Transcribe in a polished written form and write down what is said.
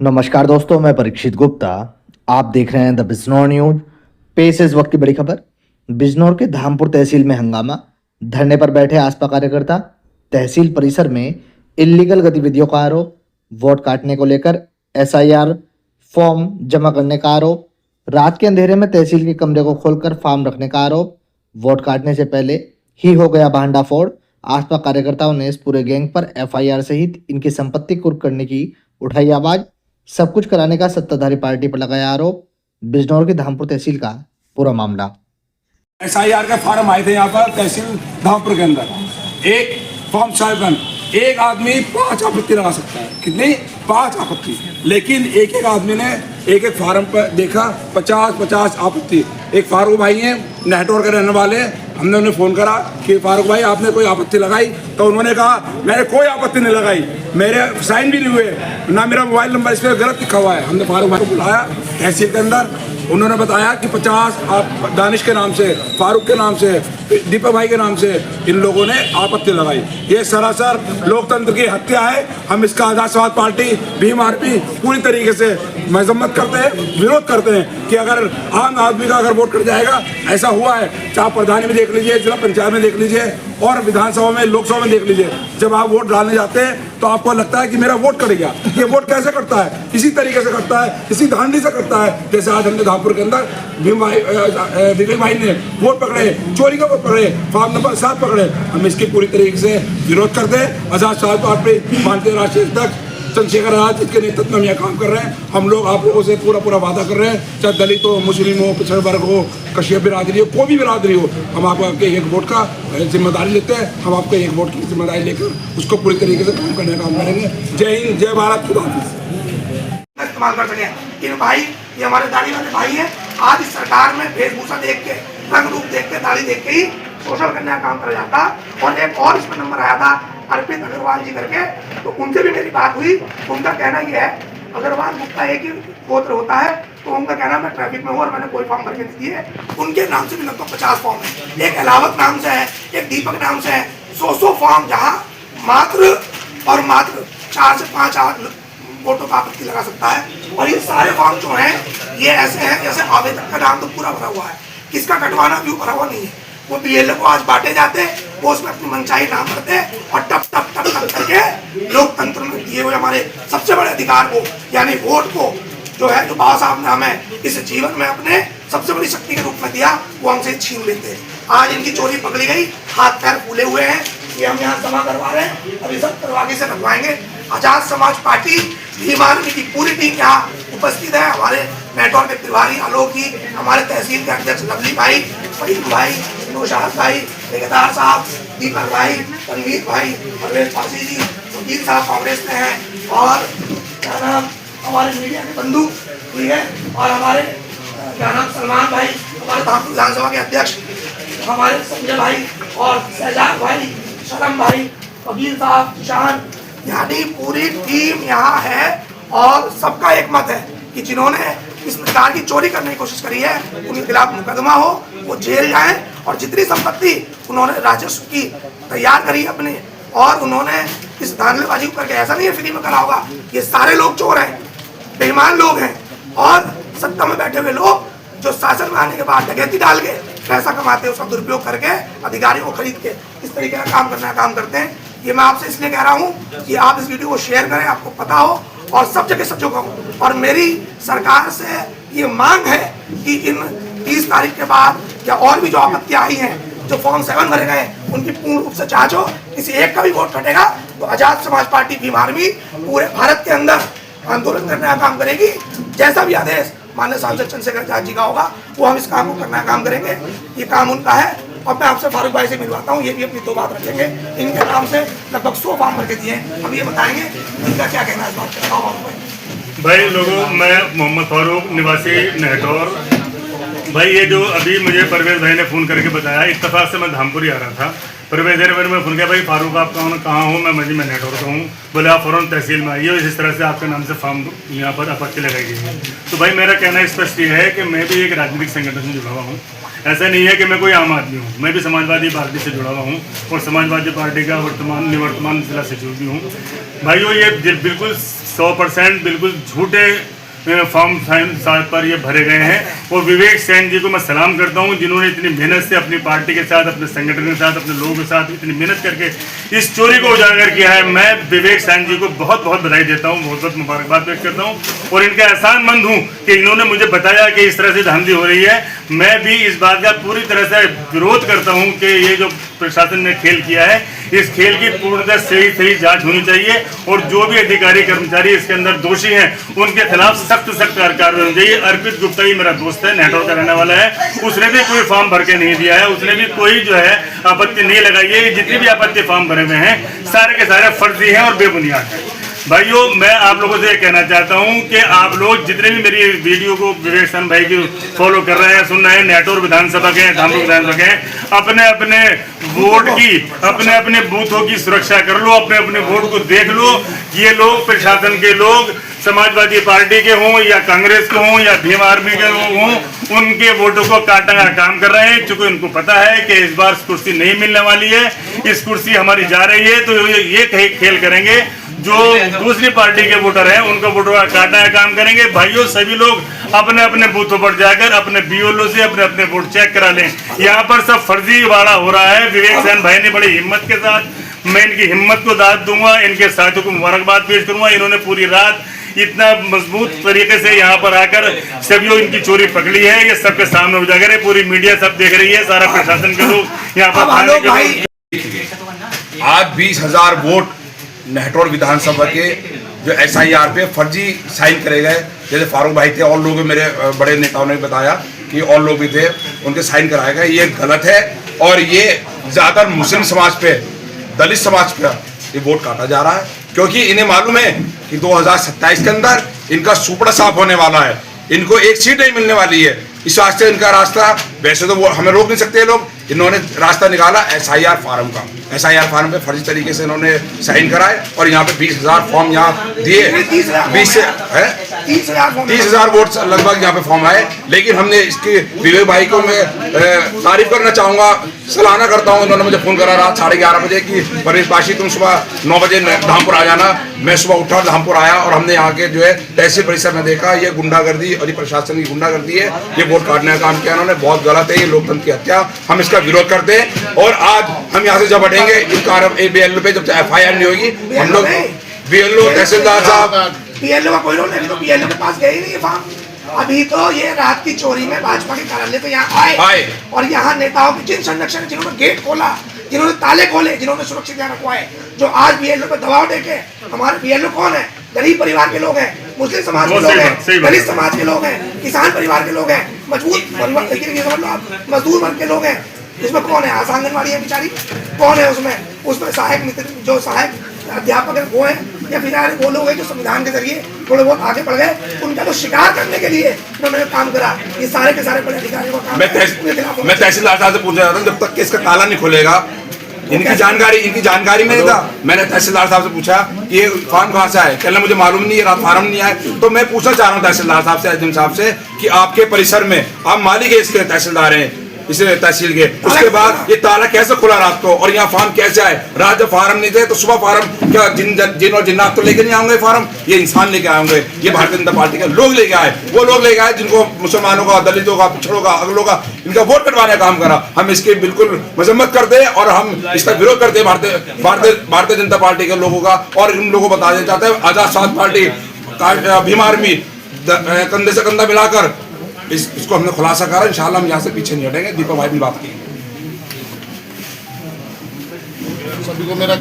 नमस्कार दोस्तों, मैं परीक्षित गुप्ता। आप देख रहे हैं द बिजनौर न्यूज। पेश इस वक्त की बड़ी खबर। बिजनौर के धामपुर तहसील में हंगामा। धरने पर बैठे आसपा कार्यकर्ता। तहसील परिसर में इल्लीगल गतिविधियों का आरोप। वोट काटने को लेकर एसआईआर फॉर्म जमा करने का आरोप। रात के अंधेरे में तहसील के कमरे को खोलकर फार्म रखने का आरोप। वोट काटने से पहले ही हो गया भांडाफोड़। आसपा कार्यकर्ताओं ने इस पूरे गैंग पर एफआईआर सहित इनकी संपत्ति कुर्क करने की उठाई आवाज। सब कुछ कराने का सत्ताधारी पार्टी पर लगाया आरोप। बिजनौर की धामपुर तहसील का पूरा मामला। एसआईआर का फार्म आए थे यहाँ पर तहसील धामपुर के अंदर। एक फॉर्म 7, एक आदमी 5 आपत्ति लगा सकता है। कितनी? 5 आपत्ति। लेकिन एक एक आदमी ने एक एक फार्म पर देखा 50 आपत्ति। एक फारूक भाई हैं नेहटोर के रहने वाले, हमने उन्हें फ़ोन करा कि फारूक भाई आपने कोई आपत्ति लगाई? तो उन्होंने कहा मैंने कोई आपत्ति नहीं लगाई, मेरे साइन भी नहीं हुए, ना मेरा मोबाइल नंबर इस पर गलत लिखा हुआ है। हमने फारूक भाई को बुलाया तहसील के अंदर। उन्होंने बताया कि 50 आप दानिश के नाम से, फारूक के नाम से, दीपक भाई के नाम से इन लोगों ने आपत्ति लगाई। ये सरासर लोकतंत्र की हत्या है। हम इसका आज़ाद समाज पार्टी भीम आरपी पूरी तरीके से मजम्मत करते हैं, विरोध करते हैं कि अगर आम आदमी का अगर वोट कट जाएगा, ऐसा हुआ है चाहे प्रधानी में देख लीजिए, जिला पंचायत में देख लीजिए और विधानसभा में, लोकसभा में देख लीजिए। जब आप वोट डालने जाते हैं तो आपको लगता है कि मेरा वोट कट गया। ये वोट कैसे कटता है? इसी तरीके से कटता है, इसी धांधली से कटता है। जैसे आज हमने धामपुर के अंदर विवेक भाई ने वोट पकड़े, चोरी का वोट पकड़े, फॉर्म नंबर 7 पकड़े। हम इसकी पूरी तरीके से विरोध करते हैं। आज़ाद समाज पार्टी भारतीय राष्ट्रीय अध्यक्ष चंद्रशेखर आजाद के नेतृत्व में हम यह काम कर रहे हैं। हम लोग आप लोगों से पूरा वादा कर रहे हैं, चाहे दलित हो, मुस्लिम हो, पिछड़े वर्ग हो, कश्यप बिरादरी हो, कोई भी बिरादरी हो, हम आपके एक वोट का जिम्मेदारी लेते हैं। हम आपको एक वोट की जिम्मेदारी लेकर उसको पूरी तरीके से काम करने का काम करेंगे। जय हिंद, जय भारत, खुदा हाफिज़। इस्तेमाल कर सकें इन भाई, ये हमारे दाढ़ी वाले भाई हैं। आज इस सरकार में वेशभूषा देख के, रंग रूप देख के, दाढ़ी देख के ही शोषण करने का काम करा जाता। और एक और इसमें नंबर आया था अर्पित अग्रवाल जी करके, तो उनसे भी मेरी बात हुई। उनका कहना यह है अग्रवाल गुप्ता एक ही गोत्र होता है, तो उनका कहना मैं ट्रैफिक में हूँ और मैंने कोई फॉर्म भर के नहीं दिए। उनके नाम से भी लगभग 50 फॉर्म है। एक अलावत नाम से है, एक दीपक नाम से है। 100 फॉर्म, जहाँ मात्र 4 से 5 वोटों का आपत्ति लगा सकता है। और ये सारे फॉर्म जो हैं ये ऐसे हैं जैसे आवेदक का नाम तो पूरा भरा हुआ है, किसका कटवाना भी भरा हुआ नहीं है। वो बीएलओ को आज बांटे जाते, वो उसमें अपनी मनचाही नाम करते और टप करके लोकतंत्र में दिए हुए हमारे सबसे बड़े अधिकार को, यानी वोट को, जो है जो बाबा साहब ने हमें इस जीवन में अपने सबसे बड़ी शक्ति के रूप में दिया, वो हमसे छीन लेते हैं। आज इनकी चोरी पकड़ी गई, हाथ पैर फूले हुए हैं। ये हम यहाँ जमा करवा रहे हैं, अभी सब करवाके से लगवाएंगे। आजाद समाज पार्टी भीम आर्मी की पूरी टीम यहाँ उपस्थित है। हमारे नेटवर्क के तिवारी, आलोक जी, हमारे तहसील के अध्यक्ष लवली भाई, फरीद भाई, नौशाद भाई, ठेकेदार साहब, दीपक भाई, तनवीर भाई, परवेज पासी जी, वकील साहब कांग्रेस में हैं, और क्या नाम हमारे मीडिया के बंधु, ठीक है, और हमारे क्या नाम सलमान भाई, हमारे धामपुर विधानसभा के अध्यक्ष, हमारे संजय भाई और शहजाद भाई, शरम भाई, वकील साहब, किसान, यानी पूरी टीम यहाँ है। और सबका एक मत है कि जिन्होंने इस प्रकार की चोरी करने की कोशिश करी है उनके खिलाफ मुकदमा हो, वो जेल जाएं। और जितनी संपत्ति उन्होंने राजस्व की तैयार करी अपने, और उन्होंने इस धांधलेबाजी को करके, ऐसा नहीं है फ्री में करा होगा, ये सारे लोग चोर हैं, बेईमान लोग हैं। और सत्ता में बैठे हुए लोग जो शासन में आने के बाद डकैती डाल के पैसा कमाते हैं, उसका दुरुपयोग करके अधिकारियों को खरीद के इस तरीके का काम करने का काम करते हैं। ये मैं आपसे इसलिए कह रहा हूँ कि आप इस वीडियो को शेयर करें, आपको पता हो और सब जगह सब जगह हो। और मेरी सरकार से ये मांग है कि इन 30 तारीख के बाद या और भी जो आपत्तियाँ आई हैं, जो फॉर्म 7 भरे गए, उनकी पूर्ण रूप से जांच हो। किसी एक का भी वोट कटेगा तो आजाद समाज पार्टी भीम आर्मी पूरे भारत के अंदर आंदोलन करने का काम करेगी। जैसा भी आदेश माननीय सांसद चंद्रशेखर आजाद जी का होगा, वो हम इस काम को करने का काम करेंगे। ये काम उनका है। और मैं आपसे फारूक भाई से मिलवाता हूँ, ये भी अपनी 2 बात रखेंगे। इनके नाम से लगभग 100 फॉर्म भर के दिए हैं, हम ये बताएंगे इनका क्या कहना है इस बात का। भाई लोगों, मैं मोहम्मद फारूक, निवासी नेहटौर। भाई ये जो अभी मुझे परवेज भाई ने फ़ोन करके बताया, इत्तेफाक से मैं धामपुर ही आ रहा था, फिर मैं देर में फोन किया, भाई फारूक आप कहाँ हो? मैं नेटवर्क हूँ। बोले आप फ़ौरन तहसील में आइए, इस तरह से आपके नाम से फॉर्म यहाँ पर आपत्ति लगाई गई है। तो भाई मेरा कहना स्पष्ट ये है कि मैं भी एक राजनीतिक संगठन से जुड़ा हुआ हूँ। ऐसा नहीं है कि मैं कोई आम आदमी हूँ, मैं भी समाजवादी पार्टी से जुड़ा हुआ हूँ और समाजवादी पार्टी का निवर्तमान जिला सचिव भी हूँ। भाइयों ये बिल्कुल 100% बिल्कुल झूठे फॉर्म साथ पर ये भरे गए हैं। और विवेक सैन जी को मैं सलाम करता हूँ, जिन्होंने इतनी मेहनत से अपनी पार्टी के साथ, अपने संगठन के साथ, अपने लोगों के साथ इतनी मेहनत करके इस चोरी को उजागर किया है। मैं विवेक सैन जी को बहुत बहुत बधाई देता हूँ, बहुत बहुत मुबारकबाद पेश करता हूँ और इनका एहसानमंद हूँ कि इन्होंने मुझे बताया कि इस तरह से धांधली हो रही है। मैं भी इस बात का पूरी तरह से विरोध करता हूँ कि ये जो प्रशासन ने खेल किया है, इस खेल की पूर्णतः सही जांच होनी चाहिए और जो भी अधिकारी कर्मचारी इसके अंदर दोषी हैं उनके खिलाफ सख्त कार्रवाई होनी चाहिए। अर्पित गुप्ता ही मेरा दोस्त है, नेटवर्क का रहने वाला है, उसने भी कोई फॉर्म भर के नहीं दिया है, उसने भी कोई जो है आपत्ति नहीं लगाई है। जितनी भी आपत्ति फॉर्म भरे हुए हैं सारे के सारे फर्जी हैं और बेबुनियाद है। भाइयों मैं आप लोगों से कहना चाहता हूं कि आप लोग जितने भी मेरी वीडियो को विवेक सैन भाई की फॉलो कर रहे हैं, सुन रहे हैं, नेटवर्क विधानसभा के, धामपुर विधानसभा के, अपने अपने वोट की, अपने अपने बूथों की सुरक्षा कर लो, अपने अपने वोट को देख लो। ये लोग प्रशासन के लोग समाजवादी पार्टी के हों या कांग्रेस के हों या भीम आर्मी के लोग हों, उनके वोटों को काटने का काम कर रहे हैं। क्योंकि उनको पता है कि इस बार कुर्सी नहीं मिलने वाली है, इस कुर्सी हमारी जा रही है, तो ये खेल करेंगे। जो दूसरी पार्टी के वोटर हैं उनका वोटों का काटने का काम करेंगे। भाइयों सभी लोग अपने अपने बूथों पर जाकर अपने बीएलओ से अपने अपने वोट चेक करा लें। यहाँ पर सब फर्जीवाड़ा हो रहा है। विवेक सैन भाई ने बड़ी हिम्मत के साथ, मैं इनकी हिम्मत को दाद दूंगा, इनके साथियों को मुबारकबाद पेश करूंगा। इन्होंने पूरी रात इतना मजबूत तरीके से यहाँ पर आकर सभी लोग इनकी चोरी पकड़ी है, ये सबके सामने उजागर है, पूरी मीडिया सब देख रही है, सारा प्रशासन के लोग यहाँ पर। आज 20,000 वोट नेटवर्क विधानसभा के जो SIR पे फर्जी साइन करे गए, जैसे फारूक भाई थे और लोग मेरे बड़े नेताओं ने बताया कि और लोग भी थे, उनके साइन कराए गए। ये गलत है और ये ज़्यादातर मुस्लिम समाज पे, दलित समाज पे ये वोट काटा जा रहा है, क्योंकि इन्हें मालूम है कि 2027 के अंदर इनका सुपड़ा साफ होने वाला है, इनको एक सीट नहीं मिलने वाली है। इस वास्ते इनका रास्ता, वैसे तो वो हमें रोक नहीं सकते लोग, इन्होंने रास्ता निकाला SIR फार्म का। SIR फार्म पे फर्जी तरीके से इन्होंने साइन कराए और यहाँ पे 20,000 फॉर्म यहाँ दिए। 30,000 वोट लगभग यहाँ पे फॉर्म आए। लेकिन हमने इसके विवेक भाई को मैं तारीफ करना चाहूँगा, सराहना करता हूँ। इन्होंने मुझे फ़ोन करा रात 11:30 बजे कि परेश बाशी तुम सुबह 9 बजे धामपुर आ जाना। मैं सुबह उठा, धामपुर आया और हमने यहाँ के जो है तहसील परिसर में देखा, ये गुंडागर्दी और ये प्रशासन की गुंडागर्दी है, ये वोट काटने का काम किया इन्होंने, बहुत गलत है, ये लोकतंत्र की हत्या। हम इसका विरोध करते हैं और आज हम यहाँ से जब हटेंगे इनका BLO पे जब FIR नहीं होगी, हम लोग BLO तहसीलदार साहब, BLO का कोई रोल नहीं, तो BLO के पास गए ही नहीं ये फॉर्म। अभी तो ये रात की चोरी में भाजपा के कार्यालय पे यहाँ आए और यहाँ नेताओं के जिन संरक्षण, जिन्होंने गेट खोला, जिन्होंने ताले खोले, जिन्होंने सुरक्षित यहाँ रखवाए, जो आज BLO पे दबाव देके, हमारे BLO कौन है? गरीब परिवार के लोग हैं, मुस्लिम समाज के लोग हैं, दलित समाज के लोग हैं, किसान परिवार के लोग हैं, मजबूत परिवार, मजदूर वर्ग के लोग हैं। इसमें कौन है? आशा आंगनवाड़ी है बेचारी, कौन है उसमें सहायक मित्र, जो सहायक अध्यापक है वो है, या फिर वो लोग हैं जो संविधान के जरिए थोड़े बहुत आगे बढ़ गए, उनका तो शिकार करने के लिए उन्होंने काम करा। ये सारे के सारे बड़े अधिकारियों का काम। मैं तहसीलदार साहब से पूछना चाहता हूँ, जब तक कि इसका ताला नहीं खुलेगा, इनकी जानकारी में नहीं था। मैंने तहसीलदार साहब से पूछा कि ये फॉर्म कहाँ से आए, कहने मुझे मालूम नहीं है, रात फार्म नहीं आए। तो मैं पूछना चाह रहा हूँ तहसीलदार साहब से, SDM साहब से, कि आपके परिसर में आप मालिक है, इसके तहसीलदार हैं इस तहसील के, उसके बाद ये ताला कैसे खुला रात को और यहाँ फार्म कैसे आए? रात जब फार्म नहीं थे तो सुबह फार्म क्या जिन और जिन्नात तो लेके नहीं आएंगे फार्म, ये इंसान लेके आएंगे, ये भारतीय जनता पार्टी के लोग लेके आए, वो लोग लेके आए जिनको मुसलमानों का, दलितों का, पिछड़ों का, अगलों का इनका वोट कटवाने का काम करा। हम इसकी बिल्कुल मजम्मत करते हैं और हम इसका विरोध करते हैं भारतीय जनता पार्टी के लोगों का। और इन लोगों को बता देना चाहते हैं, आजाद समाज पार्टी, भीम आर्मी, कंधे से कंधा मिलाकर इसको हमने खुलासा करा। इंशाल्लाह हम यहाँ से पीछे नहीं हटेंगे। दीपक भाई ने बात की। सभी को मेरा